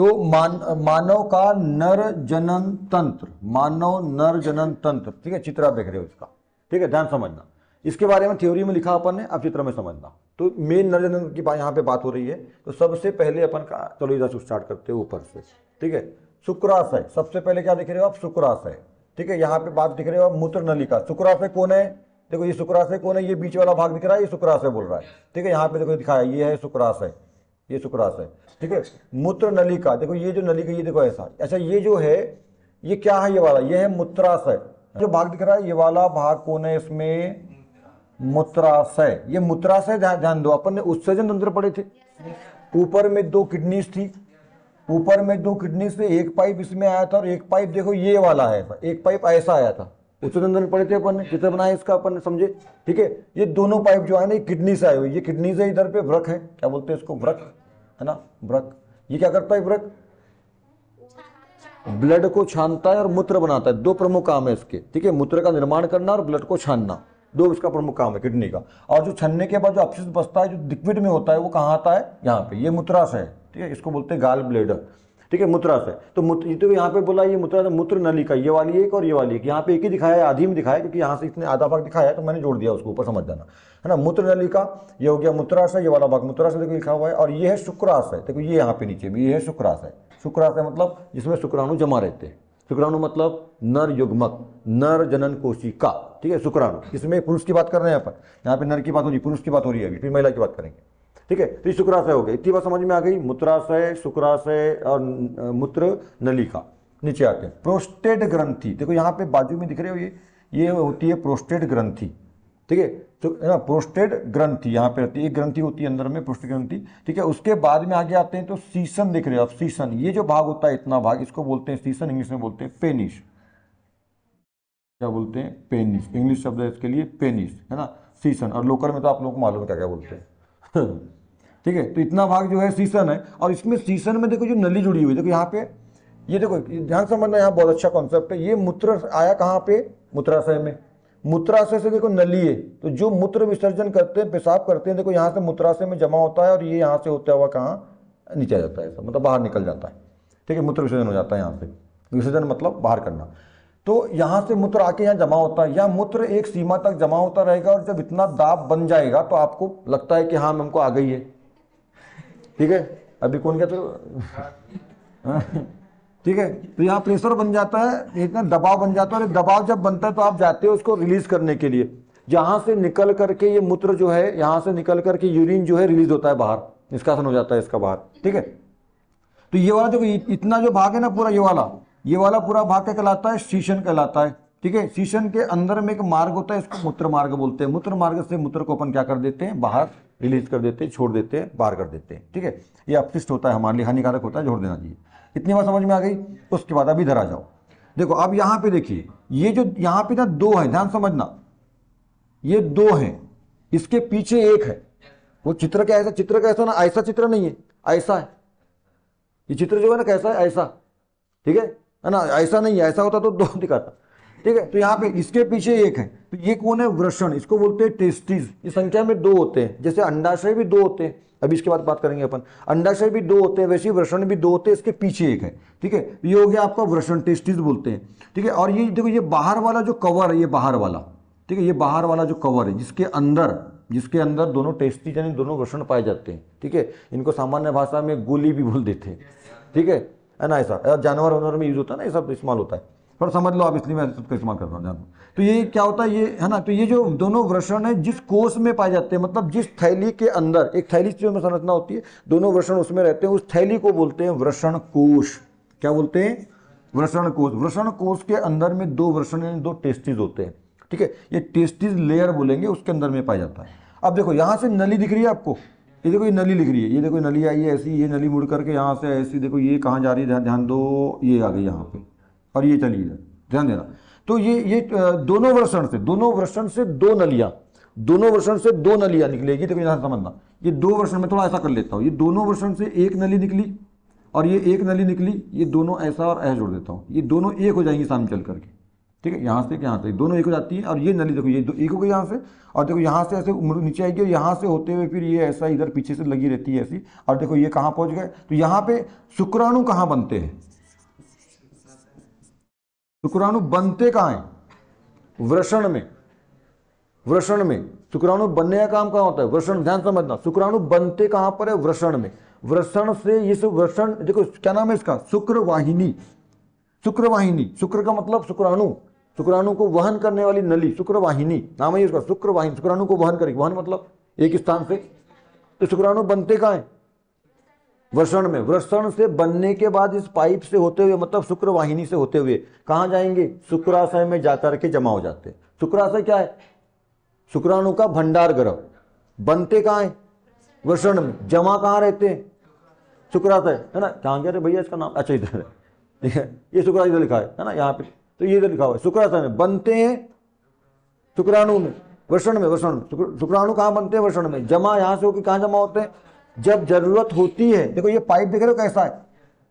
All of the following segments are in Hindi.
तो मानव का नर जनन तंत्र, मानव नर जनन तंत्र, ठीक है, चित्र आप देख रहे हो इसका, ठीक है, ध्यान समझना। इसके बारे में थ्योरी में लिखा अपन ने, अब चित्र में समझना। तो मेन नर जनन की यहाँ पे बात हो रही है। तो सबसे पहले अपन का, चलो इधर से स्टार्ट करते हैं ऊपर से, ठीक है। शुक्राशय, सबसे पहले क्या दिख रहे हो आप, शुक्राशय, ठीक है। यहाँ पे बात दिख रहे हो आप मूत्र नलिका। शुक्राशय कौन है, देखो ये शुक्राशय कौन है, ये बीच वाला भाग दिख रहा है, ये शुक्राशय बोल रहा है, ठीक है। यहाँ पे देखो दिखाया, ये है शुक्राशय, ये शुक्राशय, ठीक है। मूत्र नलिका, देखो ये जो नलिका, ये देखो ऐसा, अच्छा ये जो है ये क्या है, ये वाला, ये है मूत्राशय। जो भाग दिख रहा है ये वाला भाग कौन है इसमें, मूत्राशय। ये मूत्राशय ध्यान दो, अपन ने उत्सर्जन तंत्र पढ़े थे। ऊपर में दो किडनीज थी, ऊपर में दो किडनी से एक पाइप इसमें आया था और एक पाइप देखो ये वाला है, एक पाइप ऐसा आया था। उत्सर्जन तंत्र पढ़े थे अपन ने, चित्र बनाया इसका अपन ने, समझे, ठीक है। ये दोनों पाइप जो है ना, ये किडनी से आए हुए, ये किडनी से इधर पे व्रक है, क्या बोलते हैं इसको, व्रक है ना, व्रक। ये क्या करता है व्रक, ब्लड को छानता है और मूत्र बनाता है। दो प्रमुख काम है इसके, ठीक है, मूत्र का निर्माण करना और ब्लड को छानना, दो इसका प्रमुख काम है किडनी का। और जो छन्ने के बाद जो अपशिष्ट बचता है, जो लिक्विड में होता है, वो कहाँ आता है, यहाँ पे, ये मूत्राशय है, ठीक है। इसको बोलते हैं गाल ब्लेडर, ठीक है, मूत्राशय। तो तो यहाँ पे बोला ये मूत्राशय, मूत्र नलिका, ये वाली एक और ये वाली एक। यहाँ पे एक ही दिखाया है, आधी में दिखाया है, क्योंकि यहाँ से इसने आधा भाग दिखाया है तो मैंने जोड़ दिया उसको, ऊपर समझ जाना, है ना। मूत्र नलिका ये हो गया मूत्राशय, ये वाला भाग मूत्राशय देखो लिखा हुआ है। और ये है शुक्राशय, देखो ये यहाँ पे नीचे भी, ये है शुक्राशय। शुक्राशय मतलब जिसमें शुक्राणु जमा रहते हैं। शुक्राणु मतलब नर युग्मक, नर जनन कोशिका, ठीक है, शुक्राणु। इसमें पुरुष की बात कर रहे हैं अपन, यहाँ पे नर की बात हो रही है, पुरुष की बात हो रही है अभी, फिर महिला की बात करेंगे, ठीक है। तो ये शुक्राशय हो गया, इतनी बात समझ में आ गई। मूत्राशय, शुक्राशय और मूत्र नलिका। नीचे आते हैं प्रोस्टेट ग्रंथि, देखो यहाँ पे बाजू में दिख रहे हो, ये होती है प्रोस्टेट ग्रंथि, ठीक है। तो ना प्रोस्टेट ग्रंथि यहाँ पे रहती है, एक ग्रंथि होती है अंदर में, प्रोस्टेट ग्रंथि, ठीक है। उसके बाद में आगे आते हैं तो सीसन दिख रहे हो आप, सीसन, ये जो भाग होता है इतना भाग, इसको बोलते हैं सीसन, इंग्लिश में बोलते हैं पेनिस, क्या बोलते हैं, पेनिस, इंग्लिश शब्द है इसके लिए पेनिस, है ना, सीसन। और लोकल में तो आप लोगों को मालूम है क्या क्या बोलते हैं ठीक है। तो इतना भाग जो है सीसन है। और इसमें सीसन में देखो जो नली जुड़ी हुई, देखो यहाँ पे, ये देखो ध्यान समझना, यहाँ बहुत अच्छा कॉन्सेप्ट है। ये मूत्र आया कहाँ पे, मूत्राशय में, मूत्राशय से देखो नली है, तो जो मूत्र विसर्जन करते हैं, पेशाब करते हैं, देखो यहाँ से मूत्राशय में जमा होता है और ये यहाँ से होता हुआ कहाँ नीचे आ जाता है, मतलब बाहर निकल जाता है, ठीक है। मूत्र विसर्जन हो जाता है यहाँ से, विसर्जन मतलब बाहर करना। तो यहाँ से मूत्र आके यहाँ जमा होता है, या मूत्र एक सीमा तक जमा होता रहेगा, और जब इतना दाब बन जाएगा तो आपको लगता है कि हाँ हमको आ गई है, ठीक है। अभी कौन कहते हो ठीक है। तो यहाँ प्रेशर बन जाता है, इतना दबाव बन जाता है, और दबाव जब बनता है तो आप जाते हो उसको रिलीज करने के लिए। जहाँ से निकल करके ये मूत्र जो है, यहाँ से निकल करके यूरिन जो है रिलीज होता है बाहर, निष्कासन हो जाता है इसका बाहर, ठीक है। तो ये वाला देखो इतना जो भाग है ना पूरा, ये वाला पूरा भाग क्या कहलाता है, शीशन कहलाता है, ठीक है। शीशन के अंदर में एक मार्ग होता है, इसको मूत्र मार्ग बोलते हैं। मूत्र मार्ग से मूत्र को अपन क्या कर देते हैं, बाहर रिलीज कर देते हैं, छोड़ देते हैं, बाहर कर देते हैं, ठीक है। ये अपशिष्ट होता है, हमारे लिए हानिकारक होता है, छोड़ देना चाहिए। इतनी बात समझ में आ गई। उसके बाद अभी इधर आ जाओ, देखो अब यहाँ पे देखिए, ये जो यहाँ पे ना दो है, ध्यान समझना, ये दो हैं, इसके पीछे एक है। वो चित्र क्या ऐसा, चित्र कैसा ना, ऐसा चित्र नहीं है, ऐसा है ये चित्र जो है ना, कैसा है, ऐसा, ठीक है ना, ऐसा नहीं है, ऐसा होता तो दो दिखाता, ठीक है। तो यहाँ पे इसके पीछे एक है, तो ये कौन है, वृषण, इसको बोलते हैं टेस्टिस। ये संख्या में दो होते हैं, जैसे अंडाशय भी दो होते हैं, अभी इसके बाद बात करेंगे अपन, अंडाशय भी दो होते हैं, वैसे ही वृषण भी दो होते हैं, इसके पीछे एक है, ठीक है। ये हो गया आपका वृषण, टेस्टिस बोलते हैं, ठीक है। और ये देखो ये बाहर वाला जो कवर है, ये बाहर वाला, ठीक है, ये बाहर वाला जो कवर है, जिसके अंदर दोनों टेस्टिस यानी दोनों वृषण पाए जाते हैं, ठीक है। इनको सामान्य भाषा में गोली भी बोल देते हैं, ठीक है ना, ऐसा जानवर वानवर में यूज होता है ना, ये सब इस्तेमाल होता है, पर समझ लो आप, इसलिए मैं सबका इस्तेमाल कर रहा हूँ, जानवर। तो ये क्या होता है, ये है ना, तो ये जो दोनों वृषण है जिस कोष में पाए जाते हैं, मतलब जिस थैली के अंदर, एक थैली जो में संरचना होती है, दोनों वृषण उसमें रहते हैं, उस थैली को बोलते हैं वृषण कोश। क्या बोलते हैं, वृषण कोश। वृषण कोश के अंदर में दो वृषण यानी दो टेस्टिस होते हैं, ठीक है। ये टेस्टिस लेयर बोलेंगे, उसके अंदर में पाया जाता है। अब देखो यहाँ से नली दिख रही है आपको, ये देखो ये नली लिख रही है, ये देखो नली आई है ऐसी, ये नली मुड़ करके यहाँ से ऐसी, देखो ये कहाँ जा रही है, ध्यान दो, ये आ गई यहाँ पे, और ये चली इधर, ध्यान देना। तो ये दोनों वृषण से दो नलियाँ निकलेगी। देखो यहाँ समझना, ये दो वृषण में थोड़ा ऐसा कर लेता हूँ, ये दोनों वृषण से एक नली निकली और ये एक नली निकली, ये दोनों ऐसा और ऐसा जोड़ देता हूँ, ये दोनों एक हो जाएंगी सामने चल करके, ठीक है, यहाँ से यहाँ से दोनों एक हो जाती है, और ये नली देखो ये एक हो गई यहाँ से, और देखो यहाँ से ऐसे नीचे आएगी, और यहाँ से होते हुए फिर ये ऐसा इधर पीछे से लगी रहती है ऐसी, और देखो ये कहाँ पहुँच गए। तो यहाँ पे शुक्राणु कहाँ बनते हैं, शुक्राणु बनते कहाँ हैं, वृषण में। वृषण में शुक्राणु बनने का काम कहाँ होता है, वृषण। ध्यान समझना, शुक्राणु बनते कहाँ पर है, वृषण में। वृषण से इस वृषण, देखो क्या नाम है इसका, शुक्रवाहिनी। शुक्रवाहिनी, शुक्र का मतलब शुक्राणु, शुक्राणु को वहन करने वाली नली, शुक्रवाहिनी नाम है इसका, शुक्रवाहिनी। शुक्राणु को वहन करेगी, वहन मतलब एक स्थान से। तो शुक्राणु बनते कहाँ है, वृषण में। वृषण से बनने के बाद इस पाइप से होते हुए, मतलब शुक्रवाहिनी से होते हुए कहाँ जाएंगे, शुक्राशय में जाकर के जमा हो जाते हैं। शुक्राशय क्या है, शुक्राणु का भंडार गृह। बनते कहाँ है, वृषण में। जमा कहाँ रहते हैं, शुक्राशय, है ना। कहाँ गया रे भैया इसका नाम, अच्छा इधर है, ठीक है, ये शुक्राशय इधर लिखा है ना यहाँ पे, तो ये इधर लिखा हुआ है शुक्राशय में। बनते हैं शुक्राणु में, वृषण में। वृषण में शुक्राणु कहाँ बनते हैं, वृषण में। जमा यहाँ से होकर कहाँ जमा होते हैं, जब जरूरत होती है। देखो ये पाइप देख रहे हो कैसा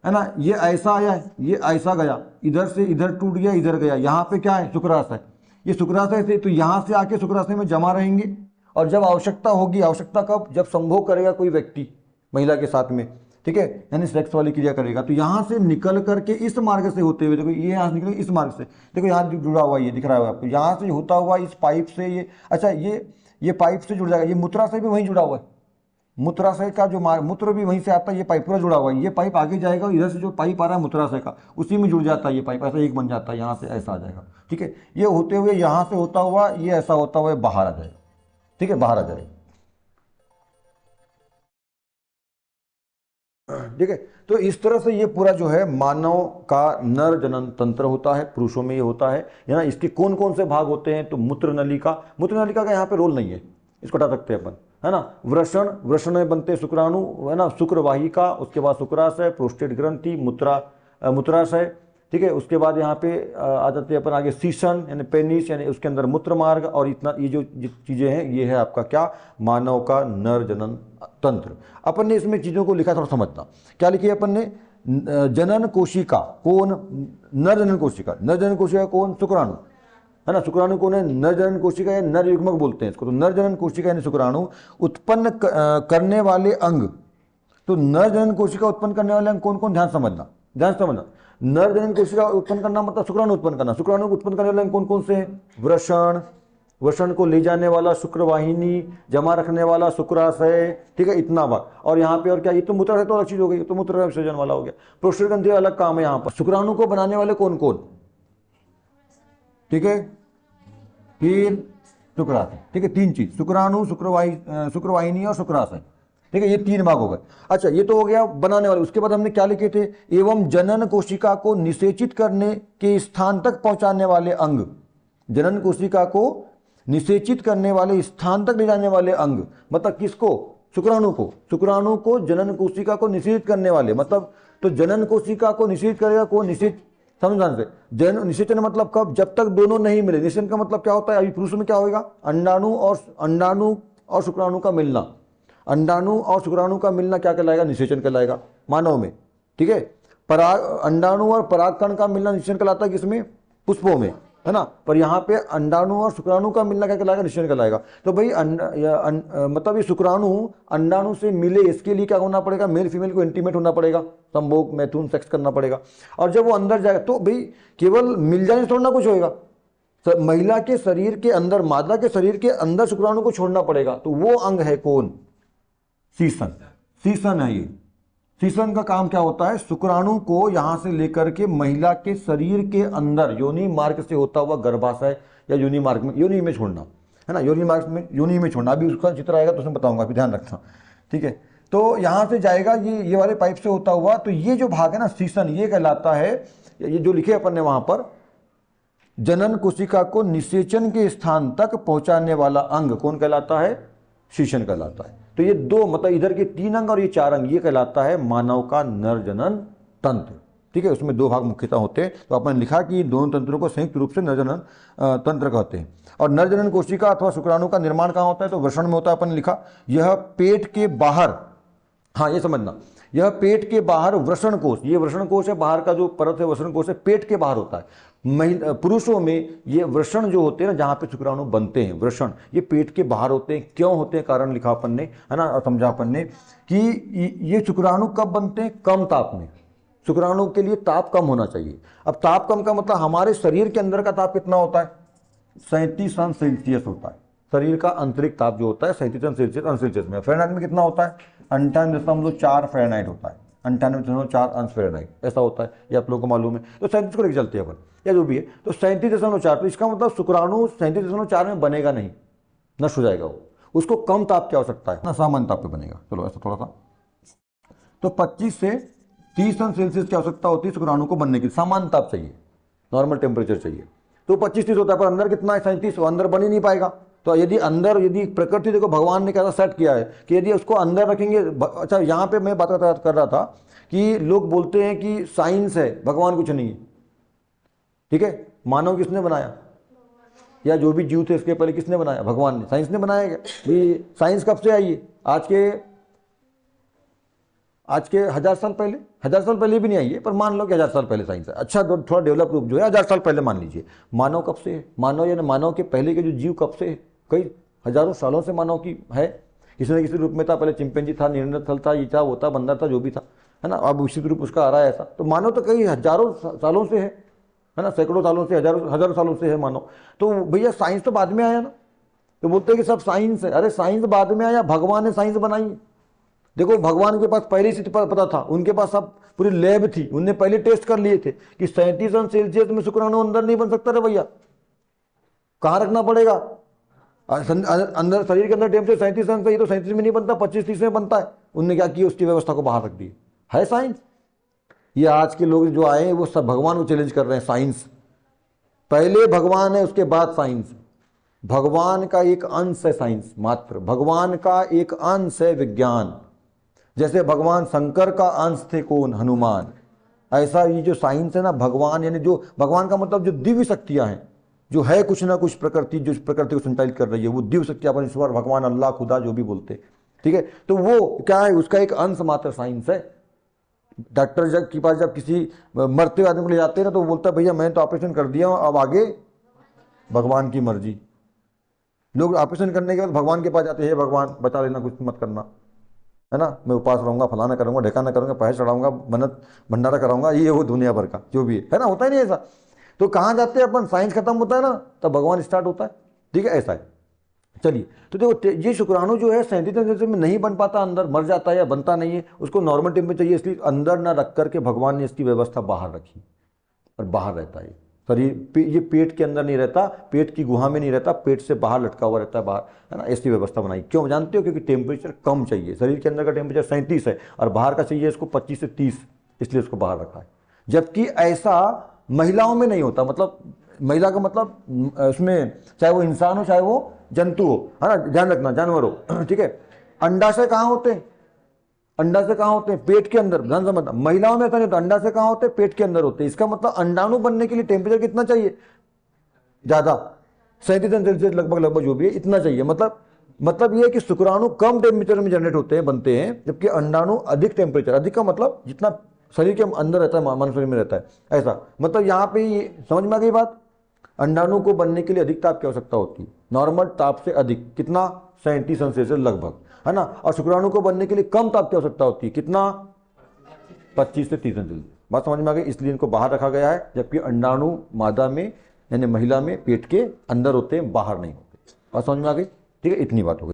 है ना, ये ऐसा आया है, ये ऐसा गया, इधर से इधर टूट गया, इधर गया, यहाँ पे क्या है, शुक्राशय। ये शुक्राशय से, तो यहाँ से आके शुक्राशय में जमा रहेंगे, और जब आवश्यकता होगी, आवश्यकता कब, जब संभोग करेगा कोई व्यक्ति महिला के साथ में, ठीक है, यानी सेक्स वाली क्रिया करेगा, तो यहाँ से निकल करके इस मार्ग से होते हुए, देखो ये यहाँ से निकल इस मार्ग से, देखो यहाँ जुड़ा हुआ ये दिख रहा है आपको, यहाँ से होता हुआ इस पाइप से ये, अच्छा ये पाइप से जुड़ जाएगा। ये मूत्राशय भी वहीं जुड़ा हुआ है, मूत्राशय का जो मूत्र भी वहीं से आता है, ये पाइप पूरा जुड़ा हुआ है। ये पाइप आगे जाएगा, इधर से जो पाइप आ रहा है मूत्राशय का, उसी में जुड़ जाता है ये पाइप, ऐसा एक बन जाता है, यहाँ से ऐसा आ जाएगा, ठीक है। ये होते हुए यहाँ से होता हुआ ये ऐसा होता हुआ बाहर आ जाएगा, ठीक है, बाहर आ जाएगा, ठीक है। तो इस तरह से ये पूरा जो है मानव का नर जनन तंत्र होता है, पुरुषों में ये होता है ना। इसके कौन कौन से भाग होते हैं, तो मूत्र नलिका, मूत्र नलिका का यहाँ पे रोल नहीं है, इसको हटा सकते हैं अपन, है ना। वृषण, वृषण में बनते शुक्राणु, है ना, शुक्रवाहिका, उसके बाद शुक्राशय, प्रोस्टेट ग्रंथि, मूत्राशय, ठीक है। उसके बाद यहाँ पे आ जाते हैं अपन आगे सीसन, यानी पेनिस, यानी उसके अंदर मूत्र मार्ग, और इतना ये जो चीज़ें हैं ये है आपका क्या, मानव का नर जनन तंत्र। अपन ने इसमें चीज़ों को लिखा, थोड़ा समझना क्या लिखी अपन ने, जनन कोशिका कौन, नर जनन कोशिका। नर जनन कोशिका कौन, शुक्राणु, है ना। शुक्राणु कौन है, नर जनन कोशिका या नर युग्मक बोलते हैं इसको। तो नर जनन कोशिका यानी शुक्राणु उत्पन्न करने वाले अंग। तो नर जनन कोशिका उत्पन्न करने वाले अंग कौन कौन, ध्यान समझना, ध्यान समझना। नर जनन कोशिका उत्पन्न करना मतलब शुक्राणु उत्पन्न करना। शुक्राणु को उत्पन्न करने वाले अंग कौन कौन से हैं, वृषण, वृषण को ले जाने वाला शुक्रवाहिनी, जमा रखने वाला शुक्राशय, ठीक है, इतना बार। और यहाँ पे और क्या, ये तो मूत्राशय तो अलग चीज हो गई, तो मूत्र विसर्जन वाला हो गया। प्रोस्टेट ग्रंथि अलग काम है यहाँ पर। शुक्राणु को बनाने वाले कौन कौन, ठीक है, फिर शुक्राशय, ठीक है, तीन चीज, शुक्राणु, शुक्रवाहिनी और शुक्राशय, ठीक है, ये तीन भाग हो गए। अच्छा ये तो हो गया बनाने वाले। उसके बाद हमने क्या लिखे थे, एवं जनन कोशिका को निषेचित करने के स्थान तक पहुंचाने वाले अंग। जनन कोशिका को निषेचित करने वाले, स्थान तक ले जाने वाले अंग, मतलब किसको, शुक्राणु को। शुक्राणु को जनन कोशिका को निषेचित करने वाले, मतलब तो जनन कोशिका को निषेचित करेगा कौन, निषेच, समझाने से। जन निषेचन मतलब कब, जब तक दोनों नहीं मिले। निषेचन का मतलब क्या होता है, अभी पुरुष में क्या होगा, अंडाणु और शुक्राणु का मिलना। अंडाणु और शुक्राणु का मिलना क्या कहलाएगा, निषेचन कहलाएगा मानव में, ठीक है। पराग, अंडाणु और परागकण का मिलना निषेचन कहलाता है किसमें, पुष्पों में, है ना। पर यहाँ पे अंडाणु और शुक्राणु का मिलना क्या कहलाएगा, निषेचन कहलाएगा। तो भाई मतलब ये शुक्राणु अंडाणु से मिले, इसके लिए क्या होना पड़ेगा, मेल फीमेल को इंटीमेट होना पड़ेगा, संभोग मैथुन सेक्स करना पड़ेगा। और जब वो अंदर जाएगा तो भाई केवल मिल जाने से थोड़ा ना कुछ होएगा, महिला के शरीर के अंदर, मादा के शरीर के अंदर शुक्राणु को छोड़ना पड़ेगा। तो वो अंग है कौन, सीसन। सीसन है ये। सीसन का काम क्या होता है, शुक्राणु को यहां से लेकर के महिला के शरीर के अंदर योनि मार्ग से होता हुआ गर्भाशय या योनि मार्ग में, योनि में छोड़ना, है ना, योनि मार्ग में, योनि में छोड़ना। अभी उसका चित्र आएगा तो उसमें बताऊंगा, अभी ध्यान रखना, ठीक है। तो यहां से जाएगा ये वाले पाइप से होता हुआ, तो ये जो भाग है ना सीसन, ये कहलाता है, ये जो लिखे अपन ने वहां पर, जनन कोशिका को निषेचन के स्थान तक पहुंचाने वाला अंग कौन कहलाता है, सीसन कहलाता है। तो ये दो, मतलब इधर के तीन अंग और ये चार अंग, ये कहलाता है मानव का नर जनन तंत्र, ठीक है। उसमें दो भाग मुख्यतः होते हैं। तो आपने लिखा कि दोनों तंत्रों को संयुक्त रूप से नर जनन तंत्र कहते हैं। और नर जनन कोशिका अथवा शुक्राणु का निर्माण कहाँ होता है, तो वृषण में होता है, अपन लिखा। यह पेट के बाहर, हाँ ये समझना, यह पेट के बाहर वृषण कोष, ये वृषण कोष है, बाहर का जो परत है वृषण कोष है, पेट के बाहर होता है। पुरुषों में ये वृषण जो होते हैं ना, जहाँ पे शुक्राणु बनते हैं, वृषण, ये पेट के बाहर होते हैं। क्यों होते हैं? कारण लिखा अपन ने, है ना, समझा अपन ने कि ये शुक्राणु कब बनते हैं? कम ताप में। शुक्राणु के लिए ताप कम होना चाहिए। अब ताप कम का मतलब हमारे शरीर के अंदर का ताप कितना होता है? 37 अंश सेल्सियस होता है। शरीर का आंतरिक ताप जो होता है 37 अंश सेल्सियस में। फ़ारेनहाइट में कितना होता है? 98.4 फ़ारेनहाइट होता है। 98.4 अंश फ़ारेनहाइट ऐसा होता है, ये आप लोगों को मालूम है। तो 37 को लेकर चलते हैं अपन, या जो भी है। तो 37.4, तो इसका मतलब शुक्राणु 37.4 में बनेगा नहीं, नष्ट हो जाएगा वो। उसको कम ताप की आवश्यकता है ना, सामान्य ताप पे बनेगा। चलो ऐसा थोड़ा सा, तो 25 से 30 अंश सेल्सियस की आवश्यकता होती है शुक्राणु को बनने की। सामान्य ताप चाहिए, नॉर्मल टेम्परेचर चाहिए। तो 25-30 होता है, पर अंदर कितना है? 37। वो अंदर बन ही नहीं पाएगा। तो यदि प्रकृति, देखो भगवान ने कैसा सेट किया है कि यदि उसको अंदर रखेंगे। अच्छा, यहाँ पे मैं बात कर रहा था कि लोग बोलते हैं कि साइंस है, भगवान कुछ नहीं है। ठीक है, मानव किसने बनाया? या जो भी जीव थे इसके पहले किसने बनाया? भगवान ने। साइंस ने बनाया क्या? ये साइंस कब से आई है? आज के 1000 साल पहले, 1000 साल पहले भी नहीं आई है, पर मान लो कि 1000 साल पहले साइंस है। अच्छा, थोड़ा डेवलप रूप जो है 1000 साल पहले मान लीजिए। मानव कब से है? मानव यानी मानव के पहले के जो जीव कब से है? कई हजारों सालों से मानव की है, किसी न किसी रूप में था। पहले चिंपैंजी था, नियंडरथल था, ये था, वो था, बंदर था, जो भी था, है ना। अब विकसित रूप उसका आ रहा है ऐसा। तो मानव तो कई हजारों सालों से है ना, सैकड़ों सालों से, हजारों सालों से है मानव। तो भैया साइंस तो बाद में आया ना। तो बोलते हैं कि सब साइंस है। अरे साइंस बाद में आया, भगवान ने साइंस बनाई है। देखो भगवान के पास पहले से पता था, उनके पास सब पूरी लैब थी, उनने पहले टेस्ट कर लिए थे कि 37 अंश सेल्सियस में शुक्राणु अंदर नहीं बन सकता। रे भैया, कहाँ रखना पड़ेगा? अंदर शरीर के अंदर टेम्परेचर 37 अंश है, तो 37 में नहीं बनता, 25-30 में बनता है। उनने क्या किया? उसकी व्यवस्था को बाहर रख दी है साइंस। ये आज के लोग जो आए हैं वो सब भगवान को चैलेंज कर रहे हैं। साइंस पहले भगवान है, उसके बाद साइंस। भगवान का एक अंश है साइंस, मात्र भगवान का एक अंश है विज्ञान। जैसे भगवान शंकर का अंश थे कौन? हनुमान। ऐसा ये जो साइंस है ना, भगवान यानी जो भगवान का मतलब जो दिव्य शक्तियां हैं, जो है कुछ ना कुछ प्रकृति, जो प्रकृति को संचालित कर रही है, वो दिव्य शक्तियां, परमेश्वर, भगवान, अल्लाह, खुदा, जो भी बोलते हैं। ठीक है, तो वो क्या है? उसका एक अंश मात्र साइंस है। डॉक्टर जब के पास जब किसी मरते हुए आदमी को ले जाते हैं ना, तो वो बोलता है भैया मैं तो ऑपरेशन कर दिया हूँ, अब आगे भगवान की मर्जी। लोग ऑपरेशन करने के बाद भगवान के पास जाते हैं, भगवान बचा लेना, कुछ मत करना, है ना, मैं उपवास रहूंगा, फलाना करूंगा, ढेकाना करूंगा, पैसे चढ़ाऊंगा, मन्नत भंडारा कराऊंगा, ये वो दुनिया भर का जो भी है ना। होता ही नहीं ऐसा। तो कहाँ जाते हैं अपन? साइंस खत्म होता है ना, तब भगवान स्टार्ट होता है। ठीक है, ऐसा है। चलिए, तो देखो ये शुक्राणु जो है 37 सेल्सियस में नहीं बन पाता, अंदर मर जाता है या बनता नहीं है, उसको नॉर्मल टेम्परेचर चाहिए, इसलिए अंदर ना रख करके भगवान ने इसकी व्यवस्था बाहर रखी, और बाहर रहता है शरीर। ये पेट के अंदर नहीं रहता, पेट की गुहा में नहीं रहता, पेट से बाहर लटका हुआ रहता है बाहर, है ना। ऐसी व्यवस्था बनाई। क्यों जानते हो? क्योंकि टेम्परेचर कम चाहिए। शरीर के अंदर का टेम्परेचर 37 है और बाहर का चाहिए इसको 25 से 30, इसलिए उसको बाहर रखा है। जबकि ऐसा महिलाओं में नहीं होता। मतलब महिला का मतलब उसमें चाहे वो इंसान हो चाहे वो जंतु हो, है ना, ध्यान रखना, जानवर हो। ठीक है, अंडाशय कहाँ होते हैं? अंडाशय कहाँ होते हैं? पेट के अंदर। ध्यान समझना, महिलाओं में ऐसा नहीं होता। अंडाशय कहाँ होते हैं? पेट के अंदर होते हैं। इसका मतलब अंडाणु बनने के लिए टेम्परेचर कितना चाहिए? ज्यादा, 37 अंश सेल्सियस लगभग जो भी है, इतना चाहिए। मतलब ये है कि शुक्राणु कम टेम्परेचर में जनरेट होते हैं, बनते हैं, जबकि अंडाणु अधिक टेम्परेचर, अधिक का मतलब जितना शरीर के अंदर रहता है, मानव शरीर में रहता है, ऐसा। मतलब यहाँ पे समझ में आ गई बात? अंडाणु को बनने के लिए अधिक ताप की आवश्यकता होती है, नॉर्मल ताप से अधिक। कितना? 37 अंश सेल्सियस लगभग, है ना। और शुक्राणु को बनने के लिए कम ताप की आवश्यकता होती है। कितना? 25 से 30 अंश सेल्सियस। बात समझ में आ गई? इसलिए इनको बाहर रखा गया है, जबकि अंडाणु मादा में यानी महिला में पेट के अंदर होते हैं, बाहर नहीं होते। बात समझ में आ गई? ठीक है, इतनी बात हो गई।